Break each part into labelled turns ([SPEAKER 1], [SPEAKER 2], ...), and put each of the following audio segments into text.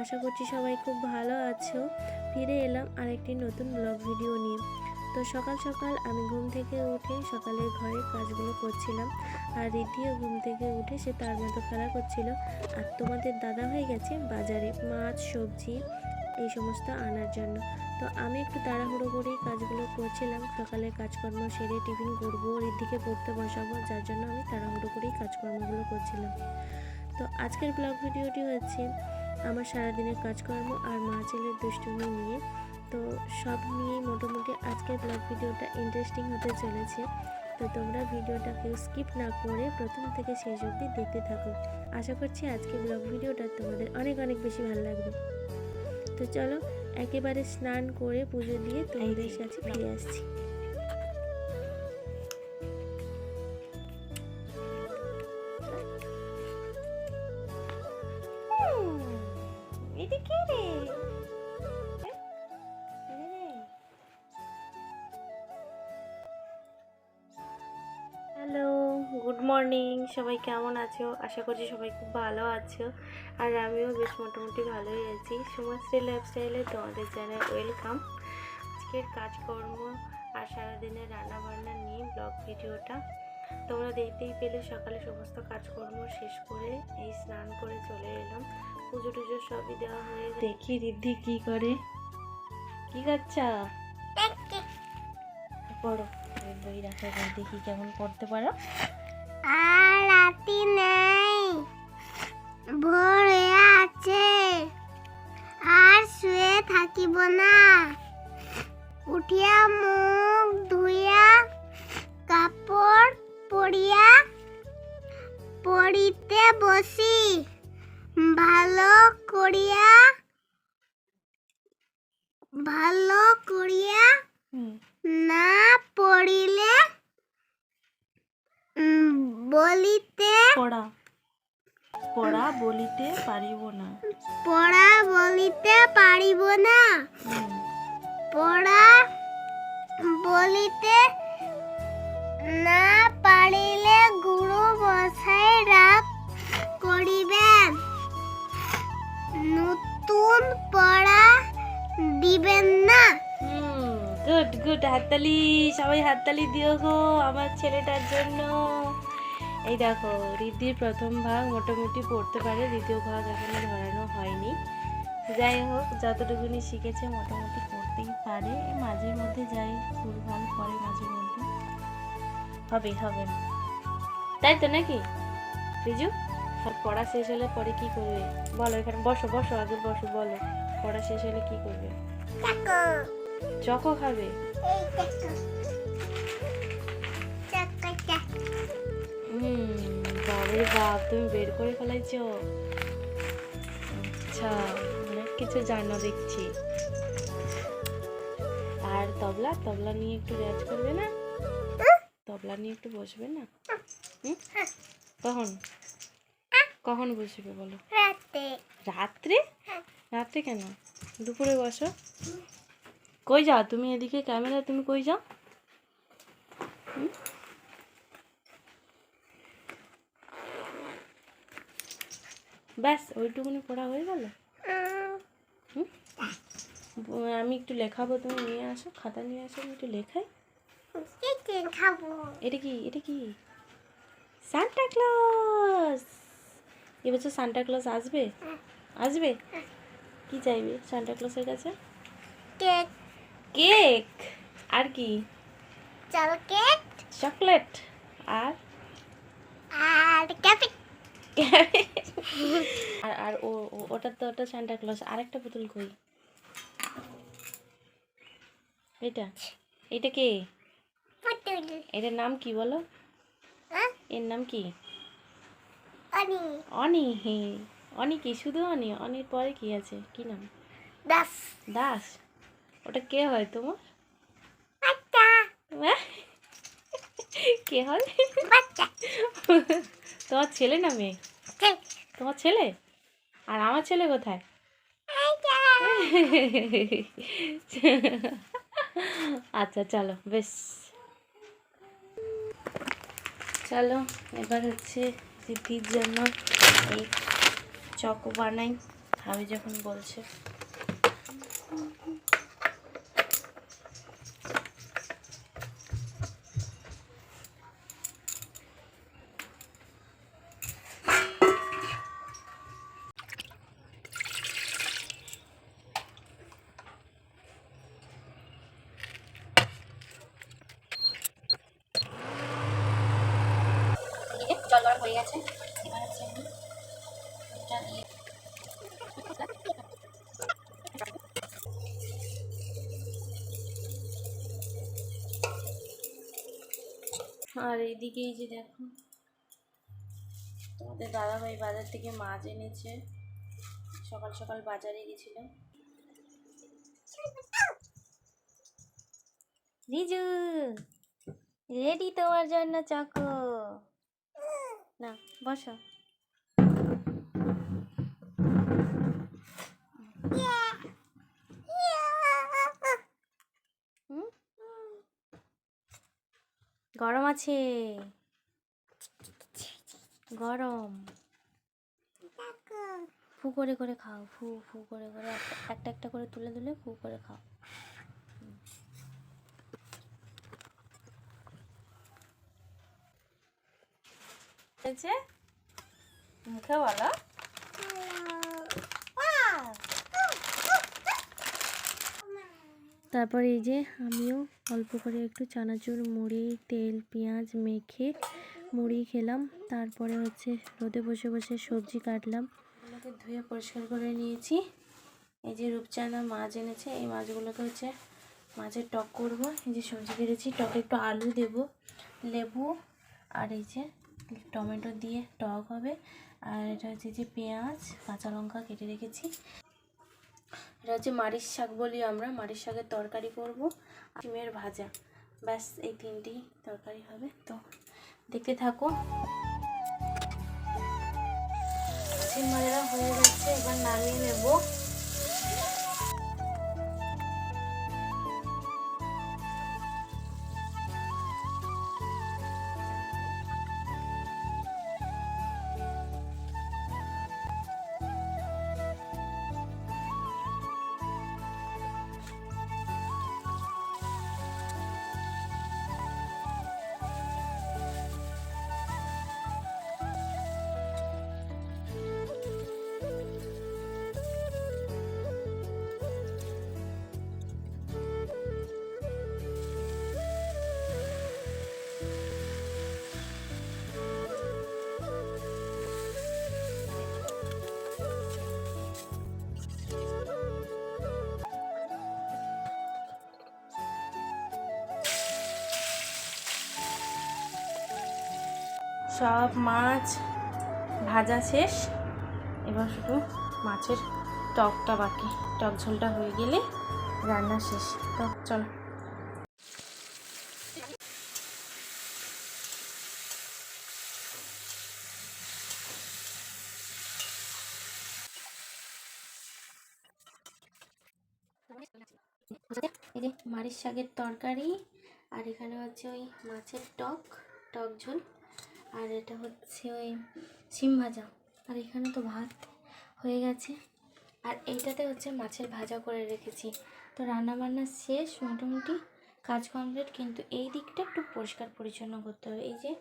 [SPEAKER 1] আশা করছি সবাই খুব ভালো আছো। ফিরে এলাম আরেকটি নতুন ব্লগ ভিডিও নিয়ে। তো সকাল সকাল আমি ঘুম থেকে উঠে সকালের ঘরের কাজগুলো করছিলাম, আর রিদ্ধিও ঘুম থেকে উঠে সে তার মতো খেলা করছিল। আর তোমাদের দাদা হয়ে গেছে বাজারে মাছ সবজি এই সমস্ত আনার জন্য। তো আমি একটু তাড়াহুড়ো করেই কাজগুলো করছিলাম, সকালের কাজকর্ম সেরে টিফিন করবো, রিদ্ধিকে পড়তে বসাবো, যার জন্য আমি তাড়াহুড়ো করেই কাজকর্মগুলো করছিলাম। তো আজকের ব্লগ ভিডিওটি হচ্ছে আমার সারাদিনের কাজকর্ম আর মা ছেলের দুষ্টুমি নিয়ে। তো সব নিয়েই মোটামুটি আজকের ব্লগ ভিডিওটা ইন্টারেস্টিং হতে চলেছে। তো তোমরা ভিডিওটা কেউ স্কিপ না করে প্রথম থেকে শেষ অবধি দেখতে থাকো। আশা করছি আজকের ব্লগ ভিডিওটা তোমাদের অনেক অনেক বেশি ভালো লাগবে। তো চলো একেবারে স্নান করে পুজো দিয়ে তোমাদের কাছে ফিরে আসছি। Hello, good morning. সবাই কেমন আছো? আশা করছি সবাই খুব ভালো আছো, আর আমিও বেশ মোটামুটি ভালোই আছি। সুমাশ্রী লাইফস্টাইলে তোমাদের জানাই ওয়েলকাম। আজকের কাজকর্ম আর সারাদিনের রান্নাবান্না নিয়ে ব্লগ ভিডিওটা তোমরা দেখতেই পেলে। সকালে সমস্ত কাজকর্ম শেষ করে এই স্নান করে চলে এলাম। পুজো টুজো সবই দেওয়া হয়ে দেখি রিদ্ধি কি করে। কি করছা? পড়ো, বই রাখা দেখি কেমন পড়তে পারো।
[SPEAKER 2] আর রাতি নেই, ভোর হয়ে আছে, আর শুয়ে থাকিব না। উঠিয়া মুখ ধুইয়া কাপড় পরিয়া পড়িতে বসি। ভালো করিয়া না পড়িলে বলিতে
[SPEAKER 1] পড়া বলিতে পারিব না।
[SPEAKER 2] পড়া বলিতে পারিব না। পড়া বলিতে না পারিলে গুরু মশাই রাগ করিবেন, নতুন পড়া দিবেন না।
[SPEAKER 1] গুড গুড, হাততালি, সবাই হাততালি দিও গো আমার ছেলেটার জন্য। এই দেখো রিদ্ধির প্রথম ভাগ মোটামুটি পড়তে পারে, দ্বিতীয় ভাগ এখনো ধরানো হয়নি। যাই হোক, যতটুকুনি শিখেছে মোটামুটি পড়তেই পারে। মাঝে মধ্যে যাই ভুলভাল করে, মাঝে মধ্যে হবে হবে তাই তো নাকি রিজু? আর পড়া শেষ হলে পরে কি করবে বলো? এখানে বসো বসো, আগে বসো, বলো পড়া শেষ হলে কি করবে? চকো খাবে? বাবারে বাপ, তুমি বের করে ফেলাইছো। আচ্ছা, অনেক কিছু জানো দেখছি। আর তবলা তবলা নিয়ে একটু রেয়াজ করবে না? তবলা নিয়ে একটু বসবে না? কখন কখন বসবে বলো? রাত্রে? রাত্রে কেন? দুপুরে বসো। কই যাও তুমি? এদিকে ক্যামেরা, তুমি কই যাও? ব্যাস ওইটুকুনি পড়া হয়ে গেল? আমি একটু লেখাবো, তুমি নিয়ে আসো, খাতা নিয়ে আসো, আমি একটু লেখাই। এটা কি? এটা কি? Santa Claus. এবছর সান্টা ক্লজ আসবে? আসবে? কি চাইবে সান্টা ক্লজের কাছে?
[SPEAKER 2] কেক।
[SPEAKER 1] কেক? আর কি?
[SPEAKER 2] চকলেট।
[SPEAKER 1] চকলেট। আর
[SPEAKER 2] ক্যাফে।
[SPEAKER 1] আর আর ওটা তো ওটা সান্টা ক্লজ। আরেকটা পুতুল কই? এটা এটা কে?
[SPEAKER 2] পুতুল।
[SPEAKER 1] এটার নাম কি বলো? এর নাম কি?
[SPEAKER 2] অনি।
[SPEAKER 1] অনি। অনি কি? শুধু অনি? অনির পরে কি আছে? কি নাম?
[SPEAKER 2] দাস।
[SPEAKER 1] দাস? ওটা কে হয় তোমার?
[SPEAKER 2] বাচ্চা।
[SPEAKER 1] কে হয়?
[SPEAKER 2] বাচ্চা।
[SPEAKER 1] তোমার ছেলে না মেয়ে? তোমার ছেলে? আর আমার ছেলে কোথায়? আচ্ছা চলো, বেশ চলো এবার হচ্ছে রিদ্ধির জন্য এই চকো বানাই। আমি যখন বলছে জল গরম হয়ে গেছে। এবার হচ্ছে আমি দুধটা দিয়ে আর এইদিকে এই যে দেখো তোমাদের দাদাভাই বাজার থেকে মাছ এনেছে, সকাল সকাল বাজারে গেছিল। রিজু রেডি তোমার জন্য চকো, না বসো। হুম? গরম আছে, গরম। ফু করে করে খাও, ফু ফু করে করে একটা একটা করে তুলে তুলে ফু করে খাও। মুখে বলো। তারপর এই যে আমিও অল্প করে একটু চানাচুর মুড়ি তেল পেঁয়াজ মেখে মুড়ি খেলাম। তারপরে হচ্ছে রোদে বসে বসে সবজি কাটলাম, এগুলোকে ধুয়ে পরিষ্কার করে নিয়েছি। এই যে রূপচাঁদা মাছ এনেছে, এই মাছগুলোকে হচ্ছে মাছের টক করব। এই যে সবজি কেটেছি, টকে একটু আলু দেব, লেবু আর এই যে টমেটো দিয়ে টক হবে। আর এটা হচ্ছে যে পেঁয়াজ কাঁচা লঙ্কা কেটে রেখেছি। এটা হচ্ছে মারিচ শাক বলি আমরা, মারিচ শাকের তরকারি করব, ডিমের ভাজা, ব্যাস এই তিনটি তরকারি হবে। তো দেখতে থাকো। সিম ভাজা হয়ে যাচ্ছে, এবার নামিয়ে নেব। সব মাছ ভাজা শেষ, এবার শুধু মাছের টকটা বাকি। টক ঝোলটা হয়ে গেলে রান্না শেষ। তো চলো। এই যে মারিচ শাকের তরকারি, আর এখানে হচ্ছে ওই মাছের টক ঝোল, আর এটা হচ্ছে ওই সিম ভাজা, আর এখানে তো ভাত হয়ে গেছে, আর এইটাতে হচ্ছে মাছের ভাজা করে রেখেছি। তো রান্না বান্না শেষ মোটামুটি, কাজ কমপ্লিট, কিন্তু এই দিকটা একটু পরিষ্কার পরিচ্ছন্ন করতে হবে। এই যে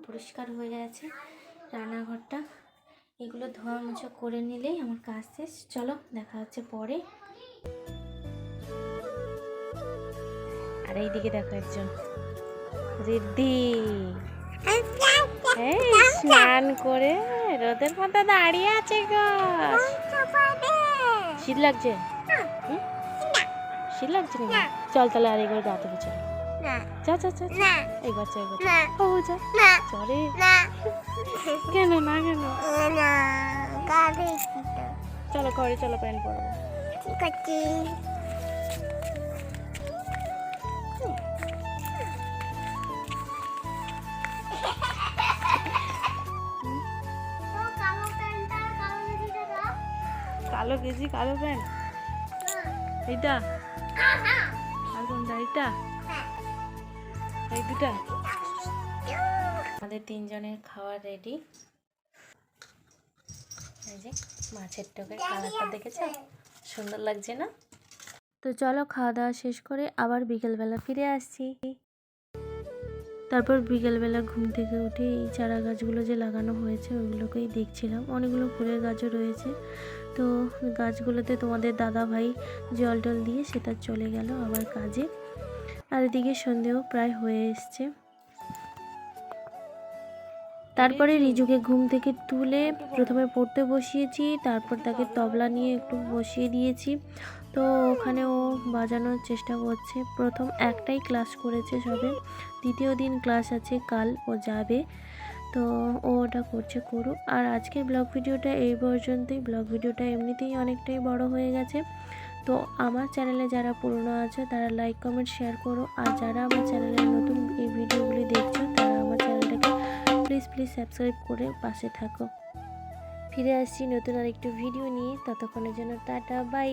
[SPEAKER 1] পরিষ্কার হয়ে গেছে রান্নাঘরটা, এগুলো ধোয়া মোছা করে নিলেই আমার কাজ শেষ। চলো দেখা হচ্ছে পরে। আর এইদিকে দেখো একজন রিদ্ধি স্নান করে রোদের মধ্যে দাঁড়িয়ে আছে গো। শীত লাগছে? শীত লাগছে না? চল তাহলে আর একবার গা থেকে চল। চা চা চা একবার চা চলে। কেন না কেন? চলো ঘরে চলো, প্যান্ট পরবো। ঠিক আছে। কালো গেছি, কালো প্যান্ট এইটা, আর কোনটা? এইটা, এই দুটা। আমাদের তিনজনের খাওয়া রেডি। এই যে মাছের টকের কালারটা দেখেছো, সুন্দর লাগছে না? তো চলো খাওয়া দাওয়া শেষ করে আবার বিকেলবেলা ফিরে আসছি। তারপর বিকেলবেলা ঘুম থেকে উঠে এই চারা গাছগুলো যে লাগানো হয়েছে ওগুলোকেই দেখছিলাম। অনেকগুলো ফুলের গাছও রয়েছে, তো গাছগুলোতে তোমাদের দাদা ভাই জল টল দিয়ে সেটা চলে গেল আবার কাজে। আর এদিকে সন্ধেও প্রায় হয়ে এসছে। তারপরে রিজুকে ঘুম থেকে তুলে প্রথমে পড়তে বসিয়েছি, তারপর তাকে তবলা নিয়ে একটু বসিয়ে দিয়েছি। তো ওখানে ও বাজানোর চেষ্টা করছে। প্রথম একটাই ক্লাস করেছে সবে, দ্বিতীয় দিন ক্লাস আছে, কাল ও যাবে। তো ও ওটা করুক। আর আজকের ব্লগ ভিডিওটা এই পর্যন্তই। ব্লগ ভিডিওটা এমনিতেই অনেকটাই বড় হয়ে গেছে। তো আমার চ্যানেলে যারা পুরনো আছে তারা লাইক কমেন্ট শেয়ার করো, আর যারা আমার চ্যানেলে নতুন এই ভিডিওগুলি দেখছো তারা আমার চ্যানেলটাকে প্লিজ সাবস্ক্রাইব করে পাশে থাকো। ফিরে আসছি নতুন আরেকটু ভিডিও নিয়ে, ততক্ষণের জন্য টাটা বাই।